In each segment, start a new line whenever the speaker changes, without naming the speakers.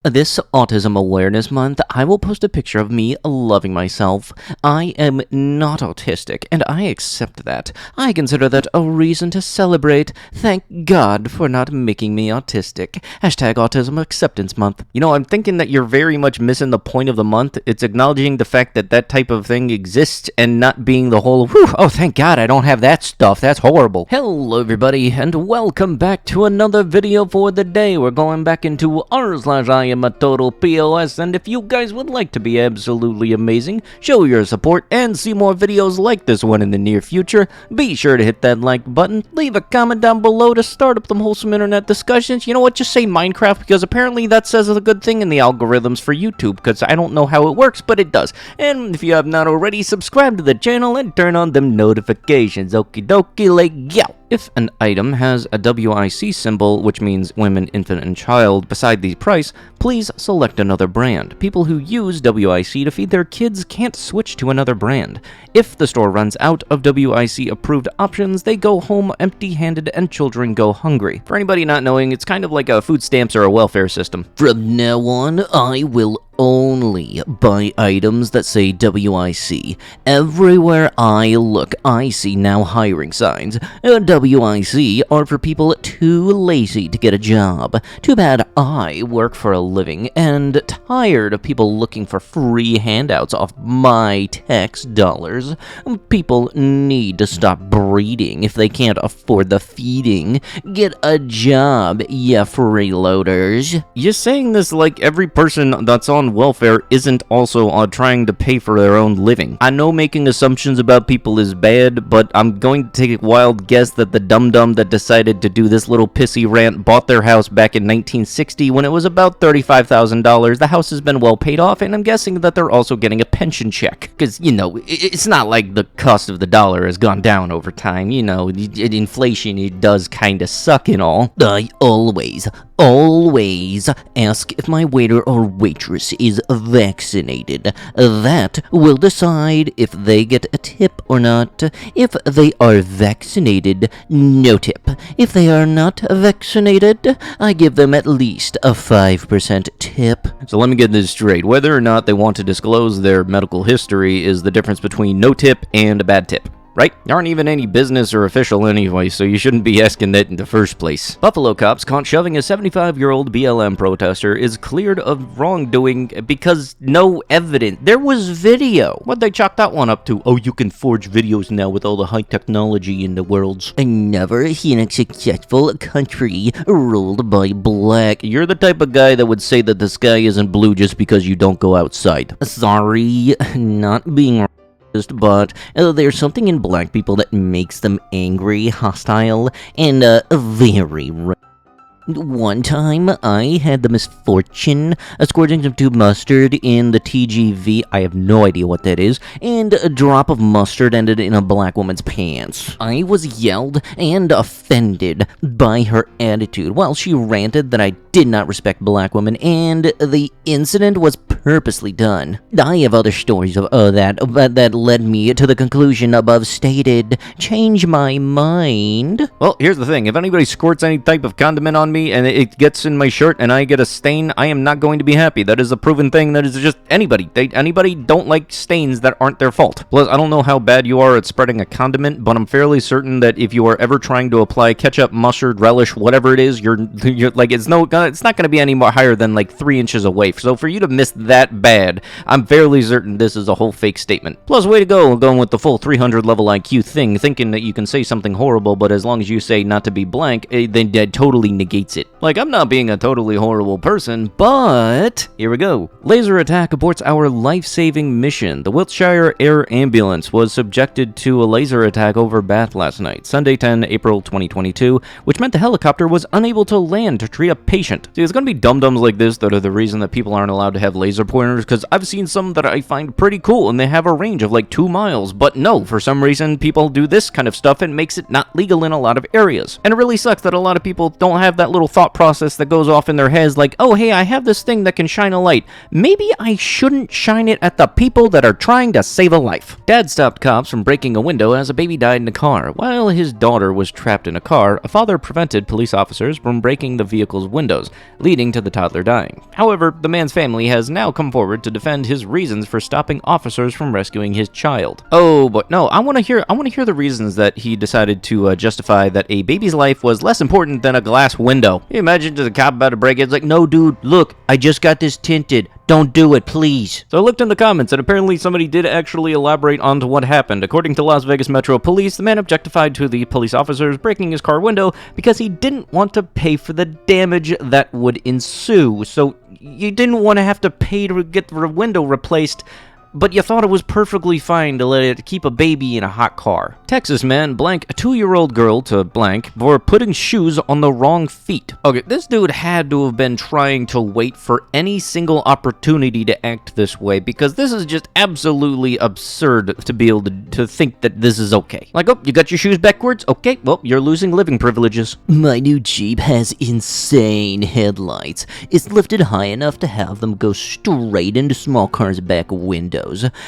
This Autism Awareness Month, I will post a picture of me loving myself. I am not autistic, and I accept that. I consider that a reason to celebrate. Thank God for not making me autistic. Hashtag Autism Acceptance Month. You know, I'm thinking that you're very much missing the point of the month. It's acknowledging the fact that that type of thing exists and not being the whole, whew, oh, thank God I don't have that stuff. That's horrible. Hello, everybody, and welcome back to another video for the day. We're going back into r/iamatotalpos, and if you guys would like to be absolutely amazing, show your support, and see more videos like this one in the near future, be sure to hit that like button, leave a comment down below to start up some wholesome internet discussions. You know what, just say Minecraft, because apparently that says a good thing in the algorithms for YouTube, because I don't know how it works, but it does. And if you have not already, subscribe to the channel and turn on them notifications. Okie dokie, like, go! If an item has a WIC symbol, which means women, infant, and child, beside the price, please select another brand. People who use WIC to feed their kids can't switch to another brand. If the store runs out of WIC-approved options, they go home empty-handed and children go hungry. For anybody not knowing, it's kind of like a food stamps or a welfare system. From now on, I will only buy items that say WIC. Everywhere I look, I see now hiring signs. WIC are for people too lazy to get a job. Too bad I work for a living and tired of people looking for free handouts off my tax dollars. People need to stop breeding if they can't afford the feeding. Get a job, ya freeloaders. You're saying this like every person that's on welfare isn't also trying to pay for their own living. I know making assumptions about people is bad, but I'm going to take a wild guess that the dum-dum that decided to do this little pissy rant bought their house back in 1960 when it was about $35,000. The house has been well paid off, and I'm guessing that they're also getting a pension check. Because, you know, it's not like the cost of the dollar has gone down over time. You know, inflation, it does kind of suck and all. I always ask if my waiter or waitress is vaccinated. That will decide if they get a tip or not. If they are vaccinated, no tip. If they are not vaccinated, I give them at least a 5% tip. So let me get this straight. Whether or not they want to disclose their medical history is the difference between no tip and a bad tip. Right? You aren't even any business or official anyway, so you shouldn't be asking that in the first place. Buffalo cops caught shoving a 75-year-old BLM protester is cleared of wrongdoing because no evidence. There was video. What'd they chalk that one up to? Oh, you can forge videos now with all the high technology in the world. I never seen a successful country ruled by black. You're the type of guy that would say that the sky isn't blue just because you don't go outside. Sorry, not being but there's something in black people that makes them angry, hostile, and very One time, I had the misfortune of squirting some tube mustard in the TGV, I have no idea what that is, and a drop of mustard ended in a black woman's pants. I was yelled and offended by her attitude while she ranted that I did not respect black women, and the incident was purposely done. I have other stories of that led me to the conclusion above stated. Change my mind. Well, here's the thing. If anybody squirts any type of condiment on me and it gets in my shirt and I get a stain, I am not going to be happy. That is a proven thing. That is just anybody. Anybody don't like stains that aren't their fault. Plus, I don't know how bad you are at spreading a condiment, but I'm fairly certain that if you are ever trying to apply ketchup, mustard, relish, whatever it is, you're like, it's not going to be any more higher than like 3 inches away. So for you to miss that bad, I'm fairly certain this is a whole fake statement. Plus, way to go, going with the full 300 level IQ thing, thinking that you can say something horrible, but as long as you say not to be blank, then that totally negates it. Like, I'm not being a totally horrible person, but here we go. Laser attack aborts our life-saving mission. The Wiltshire Air Ambulance was subjected to a laser attack over Bath last night, Sunday 10 April 2022, which meant the helicopter was unable to land to treat a patient. See, it's gonna be dum-dums like this that are the reason that people aren't allowed to have laser laser pointers, because I've seen some that I find pretty cool, and they have a range of like 2 miles. But no, for some reason, people do this kind of stuff and makes it not legal in a lot of areas. And it really sucks that a lot of people don't have that little thought process that goes off in their heads like, oh, hey, I have this thing that can shine a light. Maybe I shouldn't shine it at the people that are trying to save a life. Dad stopped cops from breaking a window as a baby died in a car. While his daughter was trapped in a car, a father prevented police officers from breaking the vehicle's windows, leading to the toddler dying. However, the man's family has now come forward to defend his reasons for stopping officers from rescuing his child. Oh, but no, I want to hear the reasons that he decided to justify that a baby's life was less important than a glass window. Can you imagine just a cop about to break it? It's like, no, dude, look, I just got this tinted. Don't do it, please. So I looked in the comments, and apparently somebody did actually elaborate onto what happened. According to Las Vegas Metro Police, the man objectified to the police officers breaking his car window because he didn't want to pay for the damage that would ensue. So you didn't want to have to pay to get the window replaced, but you thought it was perfectly fine to let it keep a baby in a hot car. Texas man blank a 2-year-old girl to blank for putting shoes on the wrong feet. Okay, this dude had to have been trying to wait for any single opportunity to act this way, because this is just absolutely absurd to be able to think that this is okay. Like, oh, you got your shoes backwards? Okay, well, you're losing living privileges.
My new Jeep has insane headlights. It's lifted high enough to have them go straight into small cars' back windows.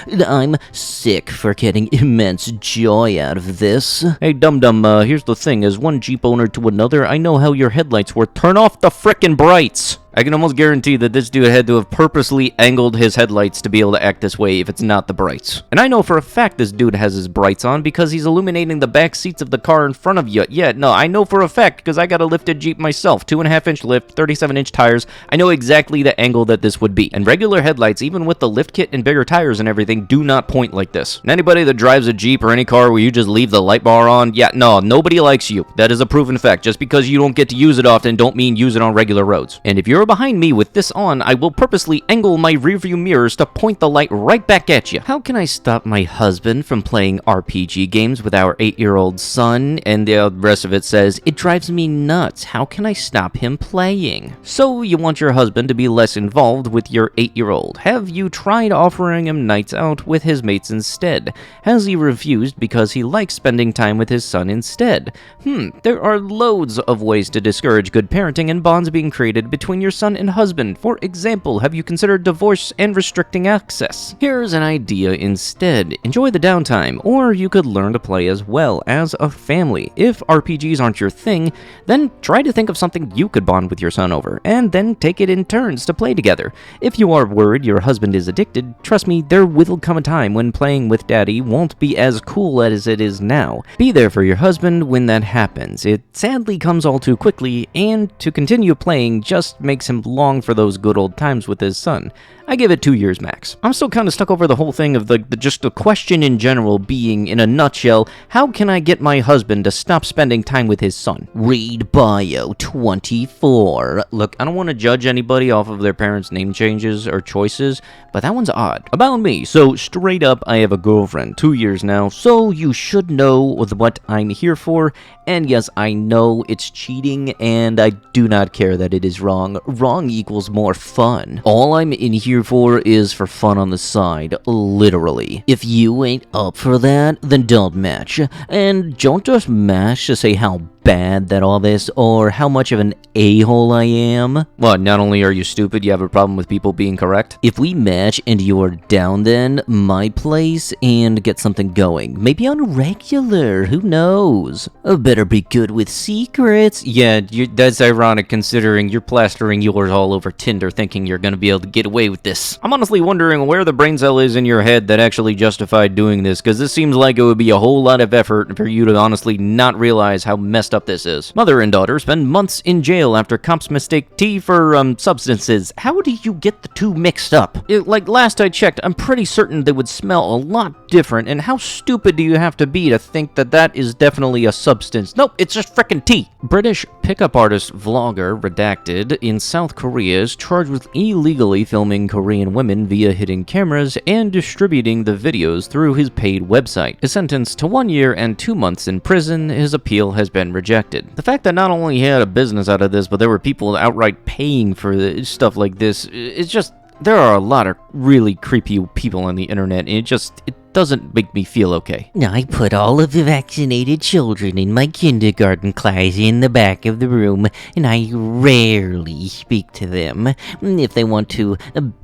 I'm sick for getting immense joy out of this.
Hey, dum-dum, here's the thing. As one Jeep owner to another, I know how your headlights work. Turn off the frickin' brights! I can almost guarantee that this dude had to have purposely angled his headlights to be able to act this way if it's not the brights. And I know for a fact this dude has his brights on because he's illuminating the back seats of the car in front of you. Yeah, no, I know for a fact because I got a lifted Jeep myself. 2.5-inch lift, 37-inch tires. I know exactly the angle that this would be. And regular headlights, even with the lift kit and bigger tires and everything, do not point like this. And anybody that drives a Jeep or any car where you just leave the light bar on, yeah, no, nobody likes you. That is a proven fact. Just because you don't get to use it often don't mean use it on regular roads. And if you're behind me with this on, I will purposely angle my rearview mirrors to point the light right back at you.
How can I stop my husband from playing RPG games with our 8-year-old son?
And the rest of it says,
it drives me nuts. How can I stop him playing?
So you want your husband to be less involved with your 8-year-old. Have you tried offering him nights out with his mates instead? Has he refused because he likes spending time with his son instead? There are loads of ways to discourage good parenting and bonds being created between your son and husband. For example, have you considered divorce and restricting access? Here's an idea instead. Enjoy the downtime, or you could learn to play as well as a family. If RPGs aren't your thing, then try to think of something you could bond with your son over, and then take it in turns to play together. If you are worried your husband is addicted, trust me, there will come a time when playing with daddy won't be as cool as it is now. Be there for your husband when that happens. It sadly comes all too quickly, and to continue playing just makes him long for those good old times with his son. I give it 2 years max. I'm still kind of stuck over the whole thing of just the question in general being, in a nutshell, how can I get my husband to stop spending time with his son?
Read bio 24.
Look, I don't want to judge anybody off of their parents' name changes or choices, but that one's odd. About me, so straight up, I have a girlfriend, 2 years now, so you should know what I'm here for, and yes, I know it's cheating, and I do not care that it is wrong. Wrong equals more fun. All I'm in here for is for fun on the side, literally.
If you ain't up for that, then don't match. And don't just match to say how bad that all this, or how much of an a-hole I am.
What, not only are you stupid, you have a problem with people being correct?
If we match and you're down, then my place, and get something going. Maybe on regular, who knows? Better be good with secrets.
Yeah, that's ironic considering you're plastering yours all over Tinder thinking you're gonna be able to get away with this. I'm honestly wondering where the brain cell is in your head that actually justified doing this, because this seems like it would be a whole lot of effort for you to honestly not realize how messed up this is. Mother and daughter spend months in jail after cops mistake tea for, substances. How do you get the two mixed up? Like, last I checked, I'm pretty certain they would smell a lot different, and how stupid do you have to be to think that that is definitely a substance? Nope, it's just frickin' tea. British pickup artist vlogger, redacted, in South Korea is charged with illegally filming Korean women via hidden cameras and distributing the videos through his paid website. Is sentenced to 1 year and 2 months in prison. His appeal has been rejected. The fact that not only he had a business out of this, but there were people outright paying for stuff like this, it's just there are a lot of really creepy people on the internet, and it doesn't make me feel okay.
I put all of the vaccinated children in my kindergarten class in the back of the room, and I rarely speak to them. If they want to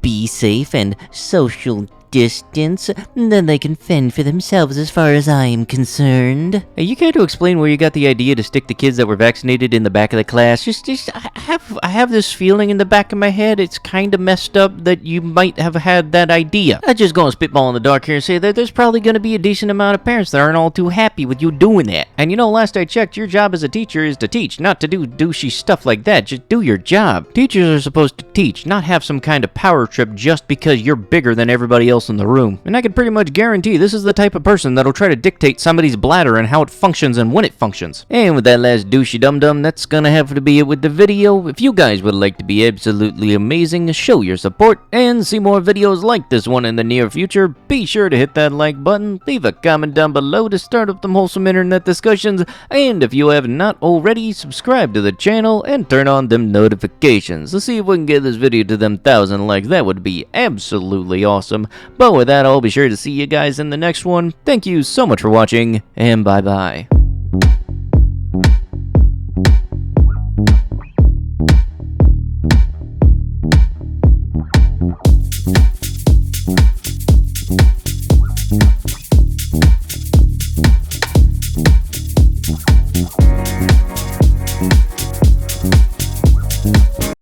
be safe and social distance, then they can fend for themselves as far as I am concerned.
Hey, you care to explain where you got the idea to stick the kids that were vaccinated in the back of the class? I have this feeling in the back of my head, it's kind of messed up that you might have had that idea. I'm just gonna spitball in the dark here and say that there's probably gonna be a decent amount of parents that aren't all too happy with you doing that. And you know, last I checked, your job as a teacher is to teach, not to do douchey stuff like that. Just do your job. Teachers are supposed to teach, not have some kind of power trip just because you're bigger than everybody else in the room. And I can pretty much guarantee this is the type of person that'll try to dictate somebody's bladder and how it functions and when it functions. And with that last douchey dum-dum, that's gonna have to be it with the video. If you guys would like to be absolutely amazing, show your support, and see more videos like this one in the near future, be sure to hit that like button, leave a comment down below to start up them wholesome internet discussions, and if you have not already, subscribe to the channel and turn on them notifications. Let's see if we can get this video to them 1,000 likes. That would be absolutely awesome. But with that, I'll be sure to see you guys in the next one. Thank you so much for watching, and bye-bye.